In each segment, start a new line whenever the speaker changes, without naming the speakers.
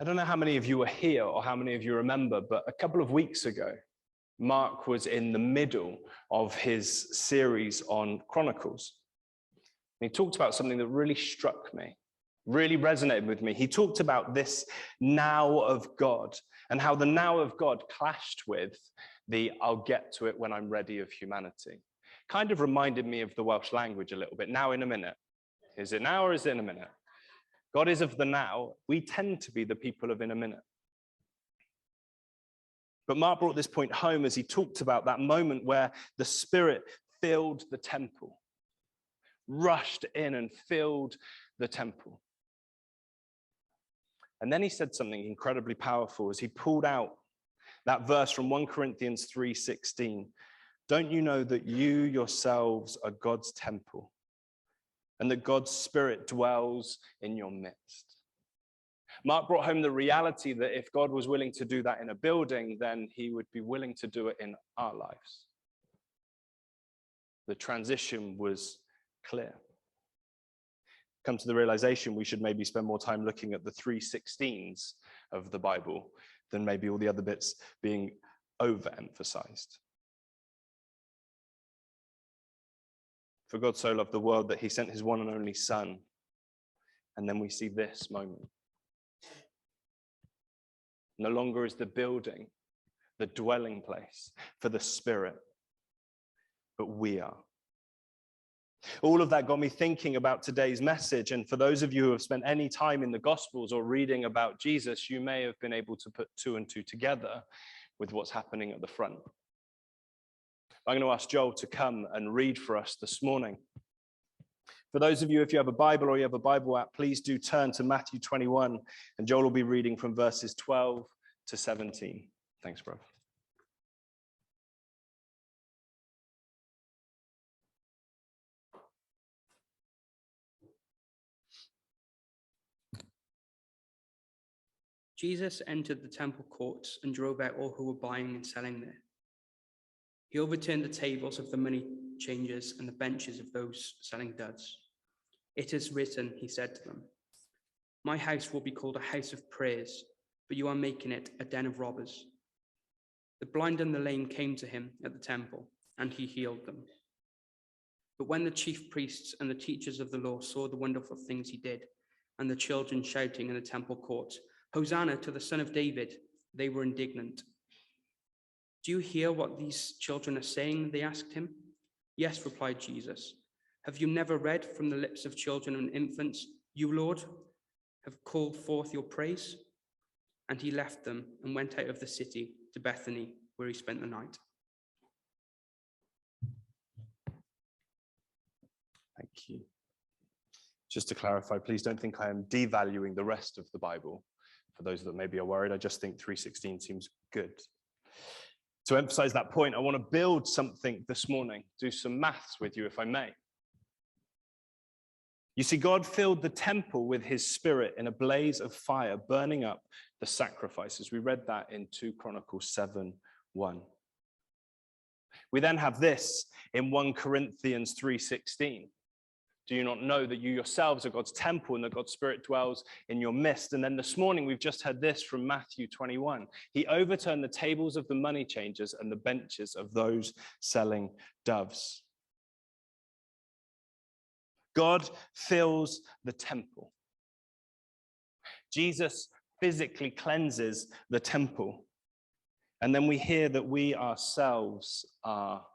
I don't know how many of you were here or how many of you remember, but a couple of weeks ago, Mark was in the middle of his series on Chronicles. And he talked about something that really struck me, really resonated with me. He talked about this now of God and how the now of God clashed with the I'll get to it when I'm ready of humanity. Kind of reminded me of the Welsh language a little bit. Now in a minute. Is it now or is it in a minute? God is of the now. We tend to be the people of in a minute. But Mark brought this point home as he talked about that moment where the Spirit filled the temple, rushed in and filled the temple. And then he said something incredibly powerful as he pulled out that verse from 1 Corinthians 3:16. Don't you know that you yourselves are God's temple and that God's Spirit dwells in your midst? Mark brought home the reality that if God was willing to do that in a building, then he would be willing to do it in our lives. The transition was clear. Come to the realization we should maybe spend more time looking at the 3:16s of the Bible than maybe all the other bits being overemphasized. For God so loved the world that he sent his one and only Son. And then we see this moment. No longer is the building the dwelling place for the Spirit, but we are. All of that got me thinking about today's message. And for those of you who have spent any time in the Gospels or reading about Jesus, you may have been able to put two and two together with what's happening at the front. I'm going to ask Joel to come and read for us this morning. For those of you, if you have a Bible or you have a Bible app, please do turn to Matthew 21, and Joel will be reading from verses 12 to 17. Thanks, bro.
Jesus entered the temple courts and drove out all who were buying and selling there. He overturned the tables of the money changers and the benches of those selling doves. It is written, he said to them, my house will be called a house of prayers, but you are making it a den of robbers. The blind and the lame came to him at the temple, and he healed them. But when the chief priests and the teachers of the law saw the wonderful things he did, and the children shouting in the temple courts, Hosanna to the Son of David, they were indignant. Do you hear what these children are saying? They asked him. Yes, replied Jesus. Have you never read from the lips of children and infants, you, Lord, have called forth your praise? And he left them and went out of the city to Bethany, where he spent the night.
Thank you. Just to clarify, please don't think I am devaluing the rest of the Bible. For those that maybe are worried, I just think 3:16 seems good. To emphasize that point, I want to build something this morning, do some maths with you, if I may. You see, God filled the temple with his Spirit in a blaze of fire, burning up the sacrifices. We read that in 2 Chronicles 7:1. We then have this in 1 Corinthians 3:16. Do you not know that you yourselves are God's temple and that God's Spirit dwells in your midst? And then this morning, we've just heard this from Matthew 21. He overturned the tables of the money changers and the benches of those selling doves. God fills the temple. Jesus physically cleanses the temple. And then we hear that we ourselves are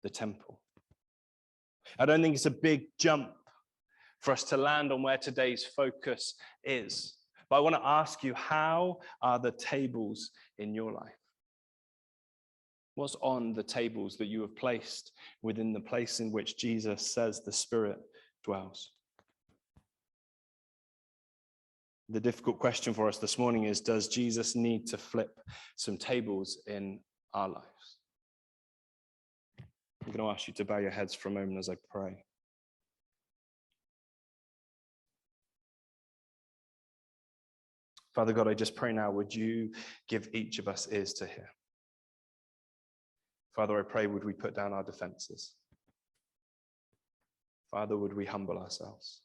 the temple. I don't think it's a big jump for us to land on where today's focus is. But I want to ask you, how are the tables in your life? What's on the tables that you have placed within the place in which Jesus says the Spirit dwells? The difficult question for us this morning is, does Jesus need to flip some tables in our lives? I'm going to ask you to bow your heads for a moment as I pray. Father God, I just pray now, would you give each of us ears to hear? Father, I pray, would we put down our defenses? Father, would we humble ourselves?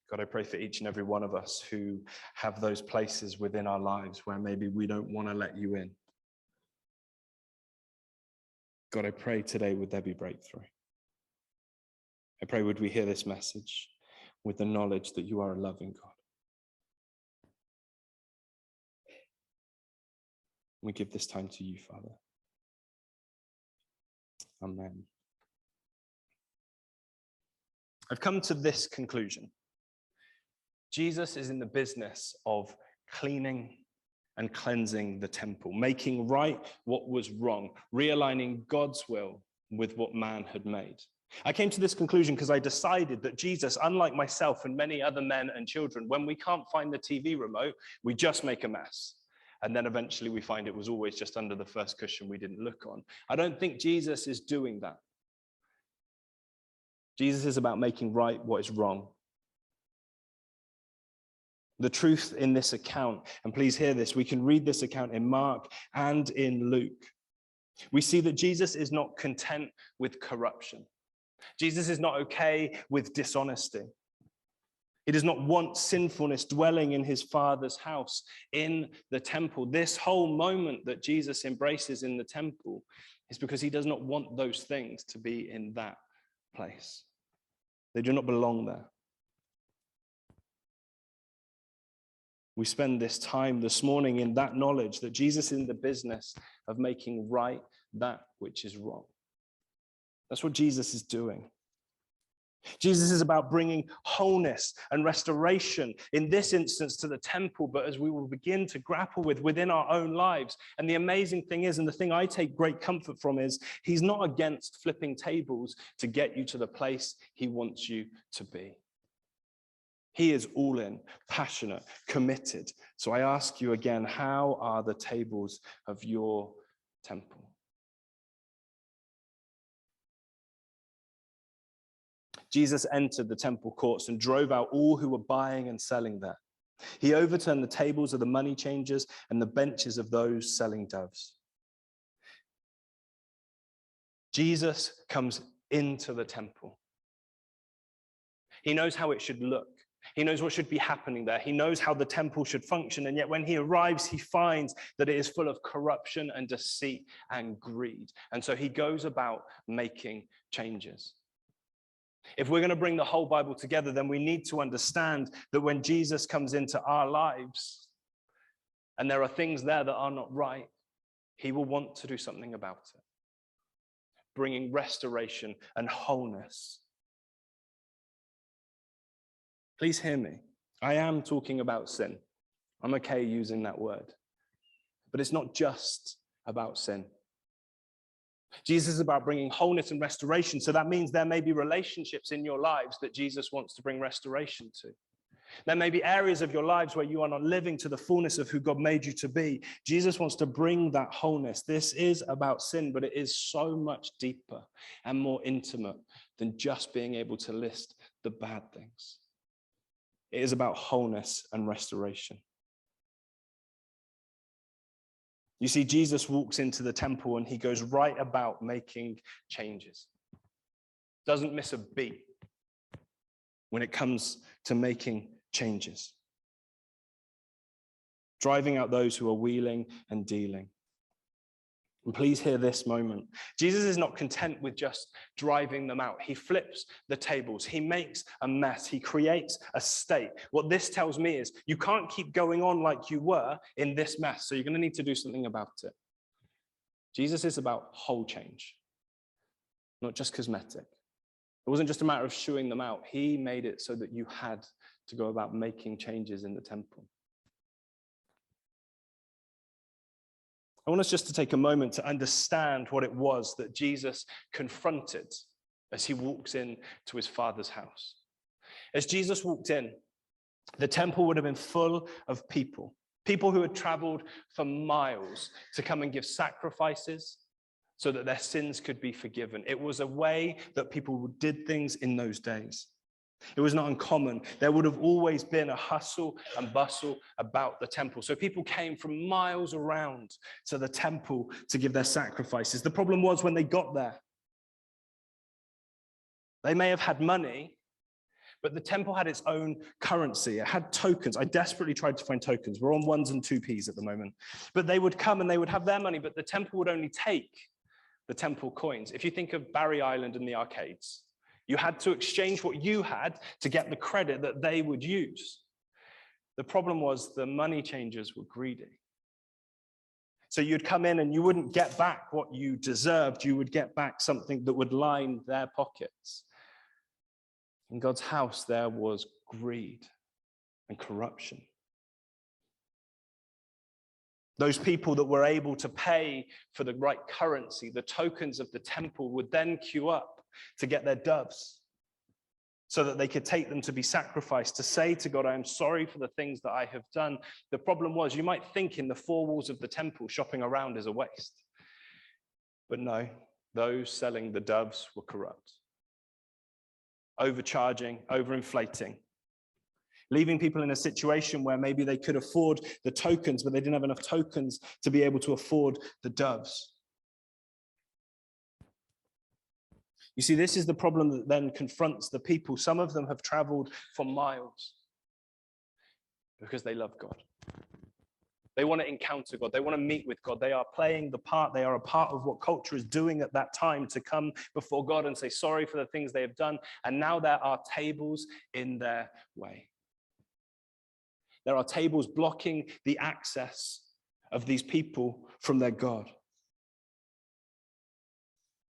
God, I pray for each and every one of us who have those places within our lives where maybe we don't want to let you in. God, I pray today, would there be breakthrough? I pray, would we hear this message with the knowledge that you are a loving God? We give this time to you, Father. Amen. I've come to this conclusion. Jesus is in the business of cleaning and cleansing the temple, making right what was wrong, realigning God's will with what man had made. I came to this conclusion because I decided that Jesus, unlike myself and many other men and children, when we can't find the TV remote, we just make a mess. And then eventually we find it was always just under the first cushion we didn't look on. I don't think Jesus is doing that. Jesus is about making right what is wrong. The truth in this account, and please hear this, we can read this account in Mark and in Luke. We see that Jesus is not content with corruption. Jesus is not okay with dishonesty. He does not want sinfulness dwelling in his Father's house, in the temple. This whole moment that Jesus embraces in the temple is because he does not want those things to be in that place. They do not belong there. We spend this time this morning in that knowledge that Jesus is in the business of making right that which is wrong. That's what Jesus is doing. Jesus is about bringing wholeness and restoration, in this instance to the temple, but as we will begin to grapple with within our own lives. And the amazing thing is, and the thing I take great comfort from is, he's not against flipping tables to get you to the place he wants you to be. He is all in, passionate, committed. So I ask you again, how are the tables of your temple? Jesus entered the temple courts and drove out all who were buying and selling there. He overturned the tables of the money changers and the benches of those selling doves. Jesus comes into the temple. He knows how it should look. He knows what should be happening there. He knows how the temple should function. And yet when he arrives, he finds that it is full of corruption and deceit and greed. And so he goes about making changes. If we're going to bring the whole Bible together, then we need to understand that when Jesus comes into our lives and there are things there that are not right, he will want to do something about it, bringing restoration and wholeness. Please hear me. I am talking about sin. I'm okay using that word. But it's not just about sin. Jesus is about bringing wholeness and restoration. So that means there may be relationships in your lives that Jesus wants to bring restoration to. There may be areas of your lives where you are not living to the fullness of who God made you to be. Jesus wants to bring that wholeness. This is about sin, but it is so much deeper and more intimate than just being able to list the bad things. It is about wholeness and restoration. You see, Jesus walks into the temple and he goes right about making changes. Doesn't miss a beat when it comes to making changes. Driving out those who are wheeling and dealing. And please hear this moment. Jesus is not content with just driving them out. He flips the tables. He makes a mess. He creates a state. What this tells me is you can't keep going on like you were in this mess. So you're going to need to do something about it. Jesus is about whole change, not just cosmetic. It wasn't just a matter of shooing them out. He made it so that you had to go about making changes in the temple. I want us just to take a moment to understand what it was that Jesus confronted as he walks in to his Father's house. As Jesus walked in, the temple would have been full of people who had traveled for miles to come and give sacrifices so that their sins could be forgiven. It was a way that people did things in those days. It was not uncommon. There would have always been a hustle and bustle about the temple. So people came from miles around to the temple to give their sacrifices. The problem was when they got there, they may have had money, But the temple had its own currency. It had tokens. I desperately tried to find tokens. We're on 1s and 2p's at the moment. But they would come and they would have their money, but the temple would only take the temple coins. If you think of Barry Island and the arcades, you had to exchange what you had to get the credit that they would use. The problem was the money changers were greedy. So you'd come in and you wouldn't get back what you deserved. You would get back something that would line their pockets. In God's house, there was greed and corruption. Those people that were able to pay for the right currency, the tokens of the temple, would then queue up to get their doves so that they could take them to be sacrificed, to say to God, I am sorry for the things that I have done. The problem was, you might think in the four walls of the temple, shopping around is a waste. But no, those selling the doves were corrupt. Overcharging, overinflating, leaving people in a situation where maybe they could afford the tokens, but they didn't have enough tokens to be able to afford the doves. You see, this is the problem that then confronts the people. Some of them have traveled for miles because they love God. They want to encounter God. They want to meet with God. They are playing the part. They are a part of what culture is doing at that time, to come before God and say sorry for the things they have done. And now there are tables in their way. There are tables blocking the access of these people from their God.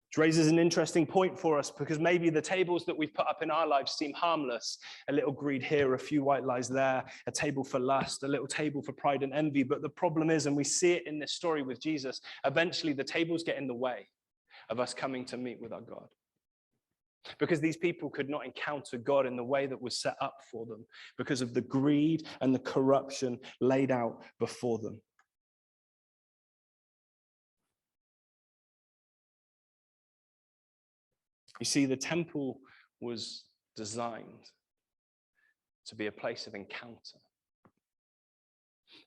Which raises an interesting point for us, because maybe the tables that we've put up in our lives seem harmless. A little greed here, a few white lies there, a table for lust, a little table for pride and envy. But the problem is, and we see it in this story with Jesus, eventually the tables get in the way of us coming to meet with our God. Because these people could not encounter God in the way that was set up for them, because of the greed and the corruption laid out before them. You see, the temple was designed to be a place of encounter.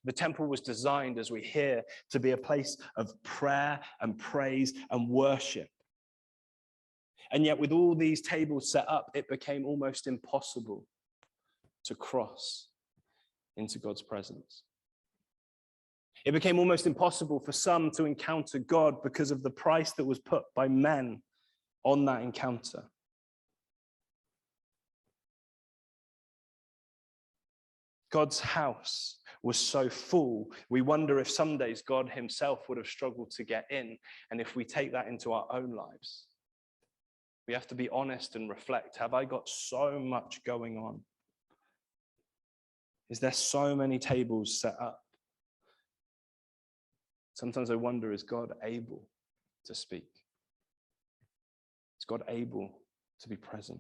The temple was designed, as we hear, to be a place of prayer and praise and worship. And yet, with all these tables set up, it became almost impossible to cross into God's presence. It became almost impossible for some to encounter God because of the price that was put by men on that encounter. God's house was so full, we wonder if some days God himself would have struggled to get in. And if we take that into our own lives, we have to be honest and reflect. Have I got so much going on? Is there so many tables set up? Sometimes I wonder, is God able to speak? Is God able to be present?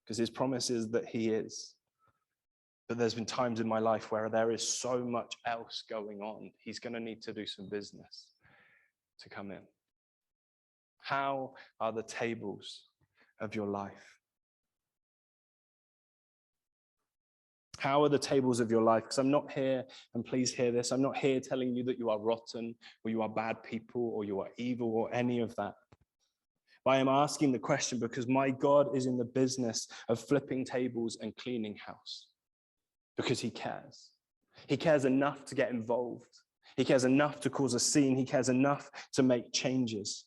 Because his promise is that he is. But there's been times in my life where there is so much else going on. He's going to need to do some business to come in. How are the tables of your life? How are the tables of your life? Because I'm not here, and please hear this, I'm not here telling you that you are rotten, or you are bad people, or you are evil, or any of that. But I am asking the question because my God is in the business of flipping tables and cleaning house. Because he cares. He cares enough to get involved. He cares enough to cause a scene. He cares enough to make changes.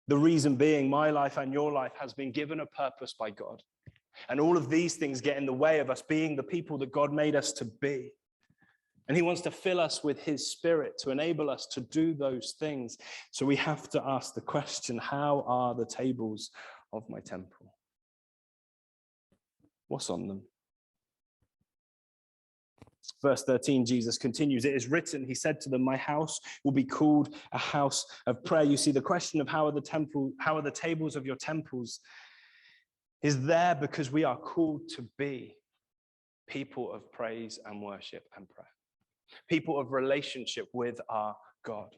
The reason being, my life and your life has been given a purpose by God. And all of these things get in the way of us being the people that God made us to be. And he wants to fill us with his spirit to enable us to do those things. So we have to ask the question, how are the tables of my temple? What's on them? Verse 13, Jesus continues, it is written, he said to them, my house will be called a house of prayer. You see, the question of how are the tables of your temples is there because we are called to be people of praise and worship and prayer. People of relationship with our God.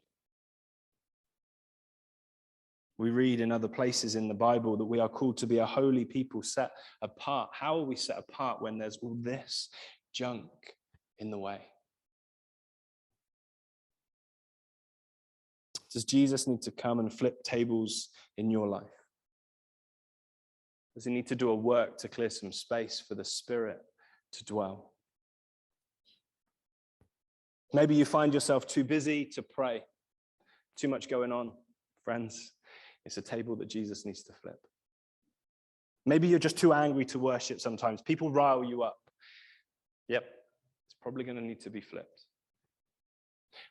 We read in other places in the Bible that we are called to be a holy people set apart. How are we set apart when there's all this junk in the way? Does Jesus need to come and flip tables in your life? Does he need to do a work to clear some space for the Spirit to dwell? Maybe you find yourself too busy to pray, too much going on. Friends, it's a table that Jesus needs to flip. Maybe you're just too angry to worship sometimes. People rile you up. Yep, it's probably going to need to be flipped.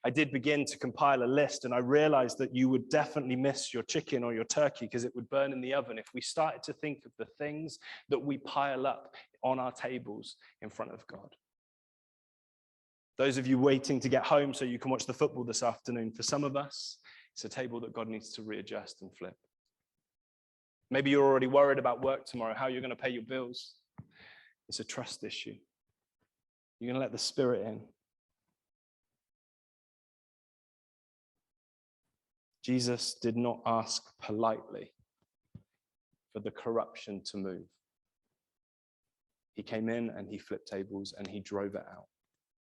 I did begin to compile a list, and I realized that you would definitely miss your chicken or your turkey because it would burn in the oven if we started to think of the things that we pile up on our tables in front of God. Those of you waiting to get home so you can watch the football this afternoon, for some of us, it's a table that God needs to readjust and flip. Maybe you're already worried about work tomorrow, how you're going to pay your bills. It's a trust issue. You're going to let the Spirit in. Jesus did not ask politely for the corruption to move. He came in and he flipped tables and he drove it out,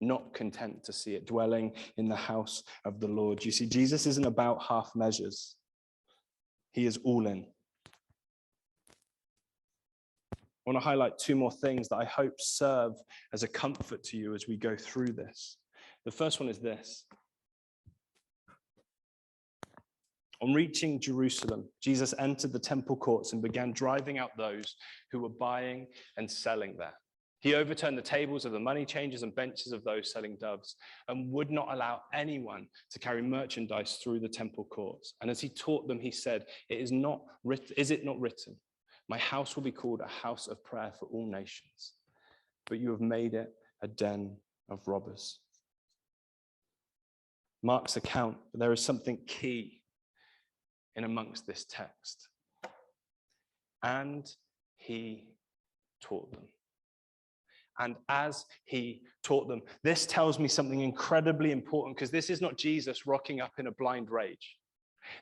not content to see it dwelling in the house of the Lord. You see, Jesus isn't about half measures. He is all in. I want to highlight two more things that I hope serve as a comfort to you as we go through this. The first one is this. On reaching Jerusalem, Jesus entered the temple courts and began driving out those who were buying and selling there. He overturned the tables of the money changers and benches of those selling doves and would not allow anyone to carry merchandise through the temple courts. And as he taught them, he said, is it not written, my house will be called a house of prayer for all nations, but you have made it a den of robbers. Mark's account, but there is something key in amongst this text. And he taught them. And as he taught them, this tells me something incredibly important, because this is not Jesus rocking up in a blind rage.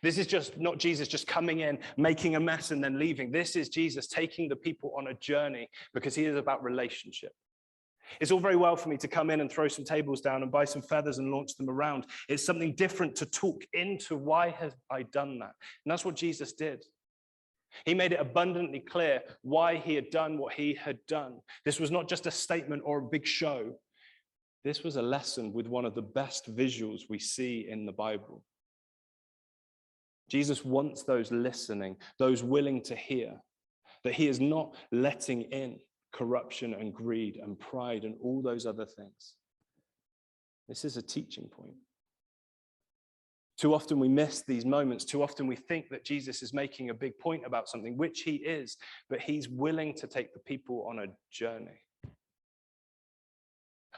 This is just not Jesus just coming in, making a mess and then leaving. This is Jesus taking the people on a journey, because he is about relationship. It's all very well for me to come in and throw some tables down and buy some feathers and launch them around. It's something different to talk into why have I done that? And that's what Jesus did. He made it abundantly clear why he had done what he had done. This was not just a statement or a big show. This was a lesson with one of the best visuals we see in the Bible. Jesus wants those listening, those willing to hear, that he is not letting in corruption and greed and pride and all those other things. This is a teaching point. Too often we miss these moments. Too often we think that Jesus is making a big point about something, which he is, but he's willing to take the people on a journey.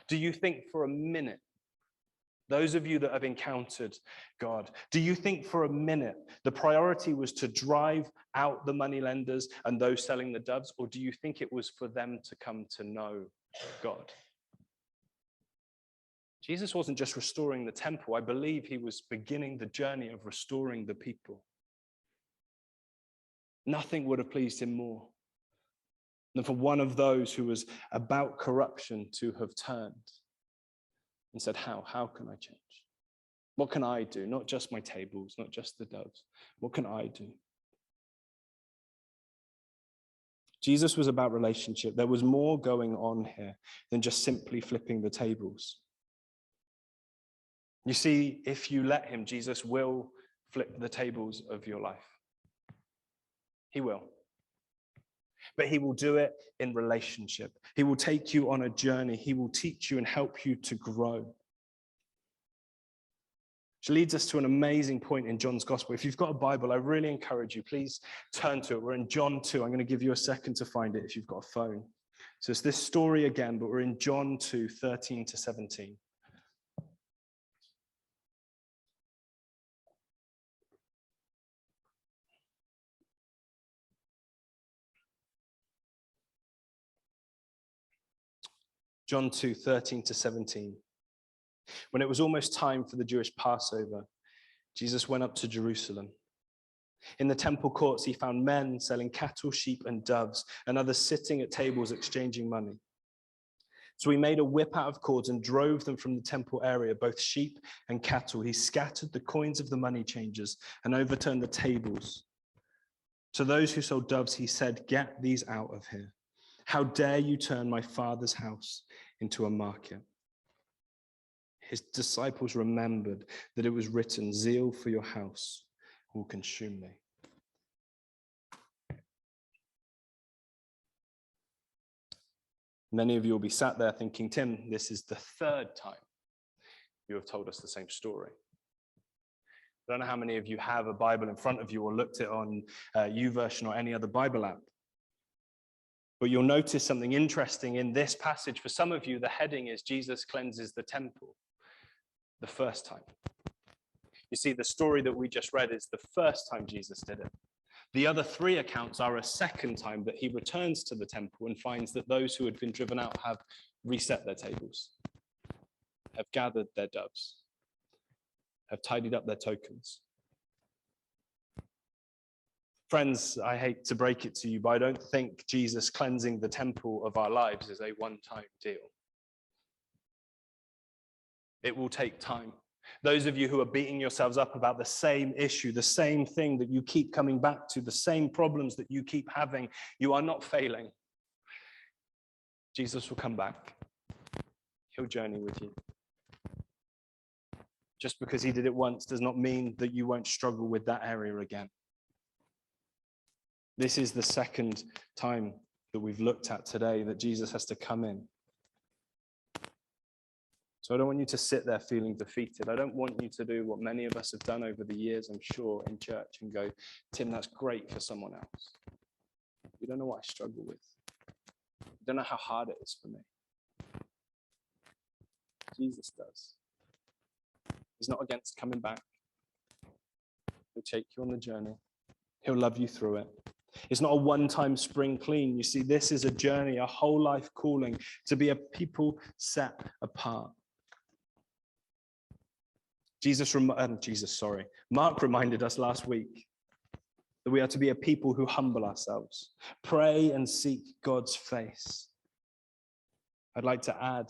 Do you think for a minute, those of you that have encountered God, do you think for a minute the priority was to drive out the moneylenders and those selling the doves, or do you think it was for them to come to know God? Jesus wasn't just restoring the temple. I believe he was beginning the journey of restoring the people. Nothing would have pleased him more than for one of those who was about corruption to have turned and said, how can I change? What can I do? Not just my tables, not just the doves. What can I do? Jesus was about relationship. There was more going on here than just simply flipping the tables. You see, if you let him, Jesus will flip the tables of your life. He will. But he will do it in relationship. He will take you on a journey. He will teach you and help you to grow. Which leads us to an amazing point in John's Gospel. If you've got a Bible, I really encourage you, please turn to it. We're in John 2. I'm going to give you a second to find it if you've got a phone. So it's this story again, but we're in John 2, 13 to 17. John 2, 13 to 17. When it was almost time for the Jewish Passover, Jesus went up to Jerusalem. In the temple courts, he found men selling cattle, sheep, and doves, and others sitting at tables exchanging money. So he made a whip out of cords and drove them from the temple area, both sheep and cattle. He scattered the coins of the money changers and overturned the tables To those who sold doves, he said, "Get these out of here. How dare you turn my Father's house into a market?" His disciples remembered that it was written, "Zeal for your house will consume me." Many of you will be sat there thinking, "Tim, this is the third time you have told us the same story." I don't know how many of you have a Bible in front of you or looked it on YouVersion or any other Bible app. But you'll notice something interesting in this passage. For some of you, the heading is Jesus cleanses the temple the first time. You see, the story that we just read is the first time Jesus did it. The other three accounts are a second time that he returns to the temple and finds that those who had been driven out have reset their tables, have gathered their doves, have tidied up their tokens. Friends, I hate to break it to you, but I don't think Jesus cleansing the temple of our lives is a one-time deal. It will take time. Those of you who are beating yourselves up about the same issue, the same thing that you keep coming back to, the same problems that you keep having, you are not failing. Jesus will come back. He'll journey with you. Just because he did it once does not mean that you won't struggle with that area again. This is the second time that we've looked at today that Jesus has to come in. So I don't want you to sit there feeling defeated. I don't want you to do what many of us have done over the years, I'm sure, in church and go, "Tim, that's great for someone else. You don't know what I struggle with. You don't know how hard it is for me." Jesus does. He's not against coming back. He'll take you on the journey. He'll love you through it. It's not a one-time spring clean. You see, this is a journey, a whole life calling to be a people set apart. Mark reminded us last week that we are to be a people who humble ourselves, pray and seek God's face. I'd like to add,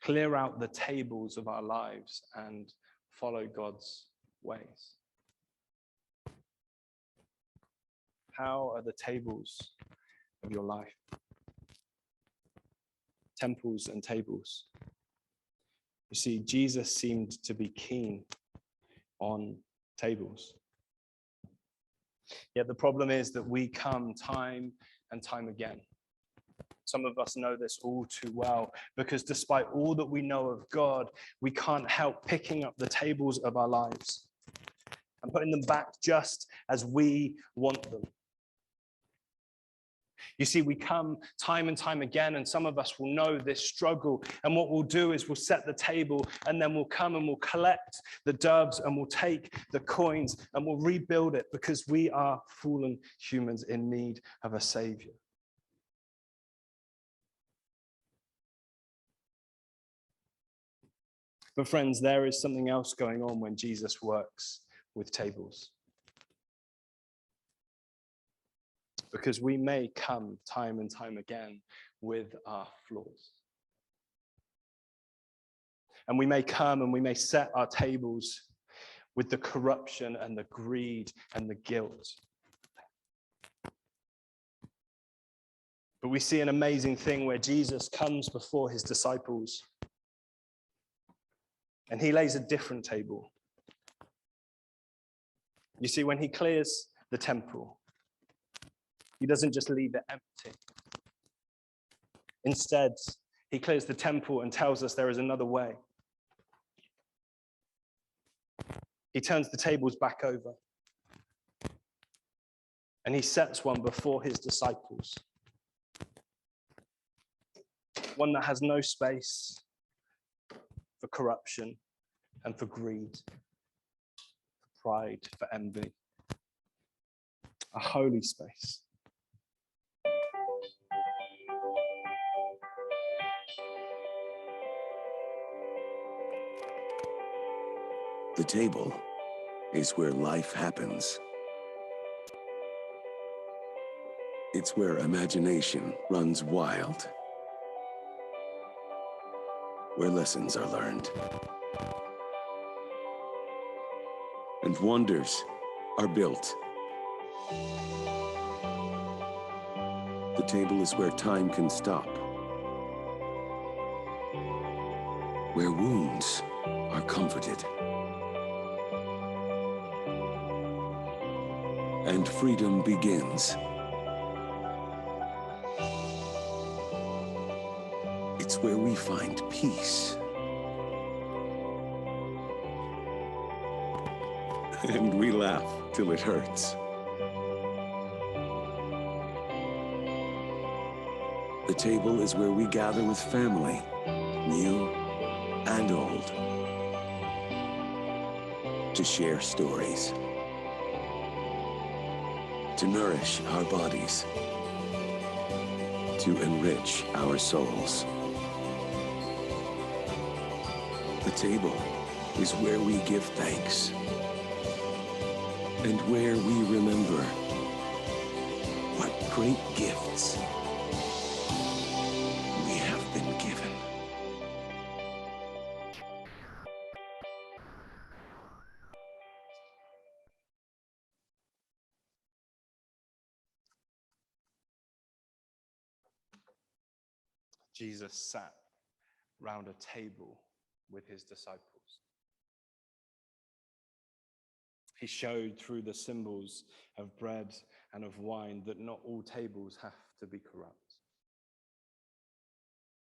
clear out the tables of our lives and follow God's ways. How are the tables of your life? Temples and tables. You see, Jesus seemed to be keen on tables. Yet the problem is that we come time and time again. Some of us know this all too well, because despite all that we know of God, we can't help picking up the tables of our lives and putting them back just as we want them. You see, we come time and time again, and some of us will know this struggle. And what we'll do is we'll set the table, and then we'll come and we'll collect the doves, and we'll take the coins, and we'll rebuild it, because we are fallen humans in need of a savior. But friends, there is something else going on when Jesus works with tables. Because we may come time and time again with our flaws. And we may come and we may set our tables with the corruption and the greed and the guilt. But we see an amazing thing where Jesus comes before his disciples and he lays a different table. You see, when he clears the temple, he doesn't just leave it empty. Instead, he clears the temple and tells us there is another way. He turns the tables back over. And he sets one before his disciples. One that has no space for corruption and for greed, for pride, for envy. A holy space.
The table is where life happens. It's where imagination runs wild. Where lessons are learned. And wonders are built. The table is where time can stop, where wounds are comforted, and freedom begins. It's where we find peace. And we laugh till it hurts. The table is where we gather with family, new and old, to share stories, to nourish our bodies, to enrich our souls. The table is where we give thanks and where we remember what great gifts we have been given.
Jesus sat round a table with his disciples. He showed through the symbols of bread and of wine that not all tables have to be corrupt.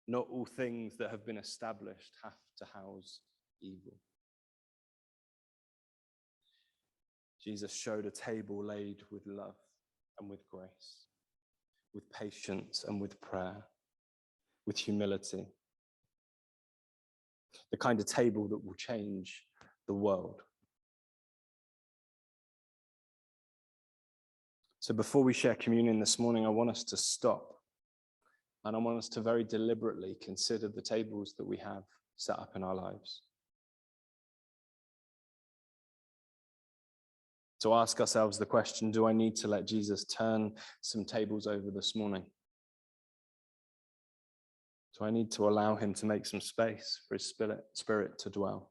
Not all things that have been established have to house evil. Jesus showed a table laid with love and with grace, with patience and with prayer, with humility. The kind of table that will change the world. So before we share communion this morning, I want us to stop. And I want us to very deliberately consider the tables that we have set up in our lives. To ask ourselves the question, do I need to let Jesus turn some tables over this morning? Do I need to allow him to make some space for his spirit to dwell?